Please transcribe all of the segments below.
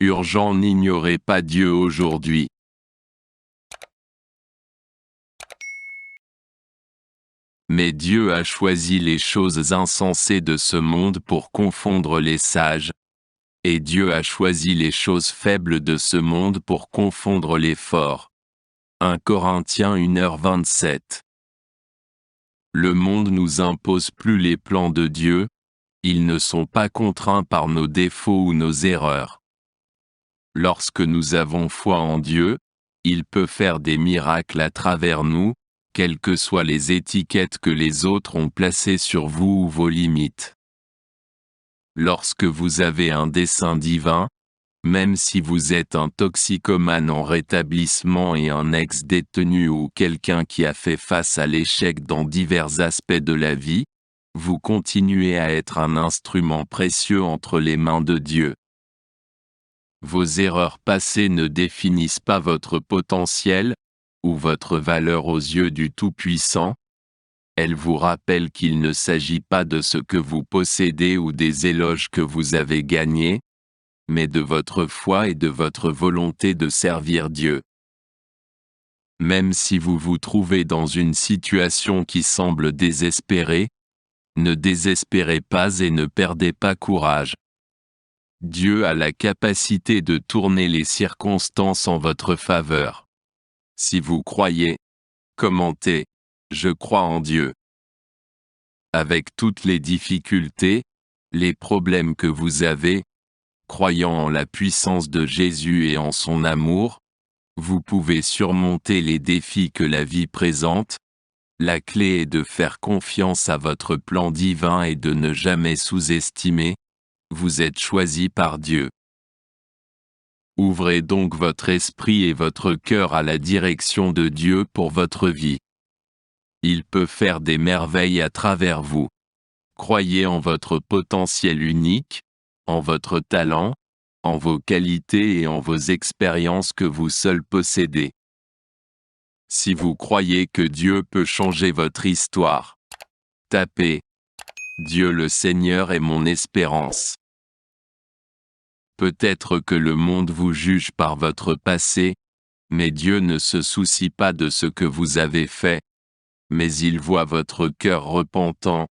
Urgent, n'ignorez pas Dieu aujourd'hui. Mais Dieu a choisi les choses insensées de ce monde pour confondre les sages, et Dieu a choisi les choses faibles de ce monde pour confondre les forts. 1 Corinthiens 1h27. Le monde nous impose plus les plans de Dieu, ils ne sont pas contraints par nos défauts ou nos erreurs. Lorsque nous avons foi en Dieu, il peut faire des miracles à travers nous, quelles que soient les étiquettes que les autres ont placées sur vous ou vos limites. Lorsque vous avez un dessein divin, même si vous êtes un toxicomane en rétablissement et un ex-détenu ou quelqu'un qui a fait face à l'échec dans divers aspects de la vie, vous continuez à être un instrument précieux entre les mains de Dieu. Vos erreurs passées ne définissent pas votre potentiel, ou votre valeur aux yeux du Tout-Puissant. Elles vous rappellent qu'il ne s'agit pas de ce que vous possédez ou des éloges que vous avez gagnés, mais de votre foi et de votre volonté de servir Dieu. Même si vous vous trouvez dans une situation qui semble désespérée, ne désespérez pas et ne perdez pas courage. Dieu a la capacité de tourner les circonstances en votre faveur. Si vous croyez, commentez « Je crois en Dieu ». Avec toutes les difficultés, les problèmes que vous avez, croyant en la puissance de Jésus et en son amour, vous pouvez surmonter les défis que la vie présente. La clé est de faire confiance à votre plan divin et de ne jamais sous-estimer. Vous êtes choisi par Dieu. Ouvrez donc votre esprit et votre cœur à la direction de Dieu pour votre vie. Il peut faire des merveilles à travers vous. Croyez en votre potentiel unique, en votre talent, en vos qualités et en vos expériences que vous seul possédez. Si vous croyez que Dieu peut changer votre histoire, tapez « Dieu le Seigneur est mon espérance ». Peut-être que le monde vous juge par votre passé, mais Dieu ne se soucie pas de ce que vous avez fait, mais il voit votre cœur repentant,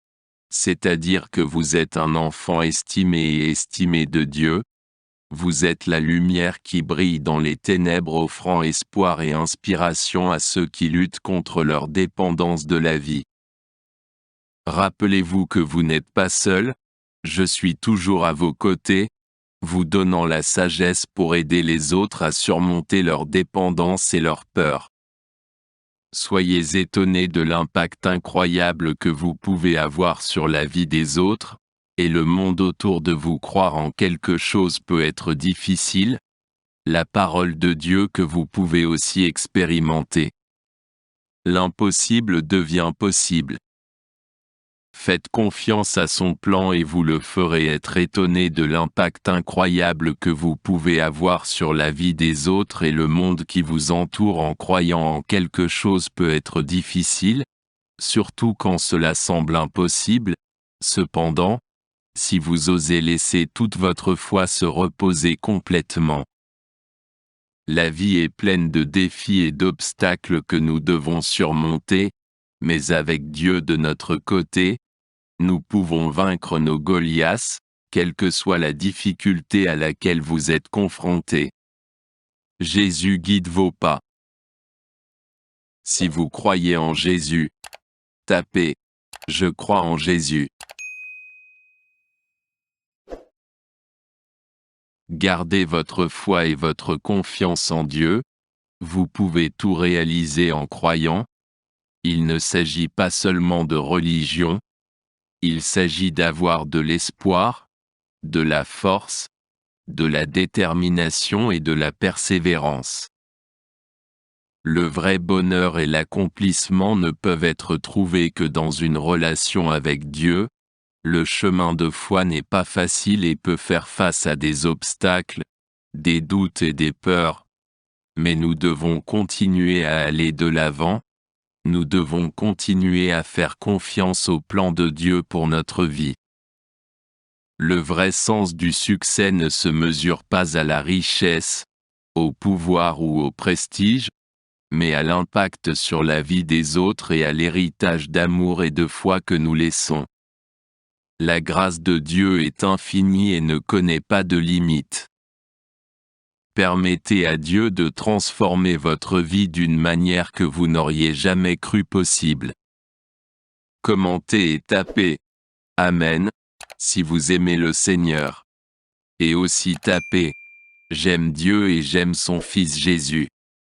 c'est-à-dire que vous êtes un enfant estimé et estimé de Dieu. Vous êtes la lumière qui brille dans les ténèbres, offrant espoir et inspiration à ceux qui luttent contre leur dépendance de la vie. Rappelez-vous que vous n'êtes pas seul, je suis toujours à vos côtés, vous donnant la sagesse pour aider les autres à surmonter leur dépendance et leur peur. Soyez étonnés de l'impact incroyable que vous pouvez avoir sur la vie des autres, et le monde autour de vous. Croire en quelque chose peut être difficile, la parole de Dieu que vous pouvez aussi expérimenter. L'impossible devient possible. Faites confiance à son plan et vous le ferez. Être étonné de l'impact incroyable que vous pouvez avoir sur la vie des autres et le monde qui vous entoure en croyant en quelque chose peut être difficile, surtout quand cela semble impossible. Cependant, si vous osez laisser toute votre foi se reposer complètement. La vie est pleine de défis et d'obstacles que nous devons surmonter, mais avec Dieu de notre côté, nous pouvons vaincre nos Goliaths, quelle que soit la difficulté à laquelle vous êtes confrontés. Jésus guide vos pas. Si vous croyez en Jésus, tapez « Je crois en Jésus ». Gardez votre foi et votre confiance en Dieu, vous pouvez tout réaliser en croyant. Il ne s'agit pas seulement de religion, il s'agit d'avoir de l'espoir, de la force, de la détermination et de la persévérance. Le vrai bonheur et l'accomplissement ne peuvent être trouvés que dans une relation avec Dieu. Le chemin de foi n'est pas facile et peut faire face à des obstacles, des doutes et des peurs. Mais nous devons continuer à aller de l'avant. Nous devons continuer à faire confiance au plan de Dieu pour notre vie. Le vrai sens du succès ne se mesure pas à la richesse, au pouvoir ou au prestige, mais à l'impact sur la vie des autres et à l'héritage d'amour et de foi que nous laissons. La grâce de Dieu est infinie et ne connaît pas de limites. Permettez à Dieu de transformer votre vie d'une manière que vous n'auriez jamais cru possible. Commentez et tapez « Amen » si vous aimez le Seigneur. Et aussi tapez « J'aime Dieu et j'aime son Fils Jésus ».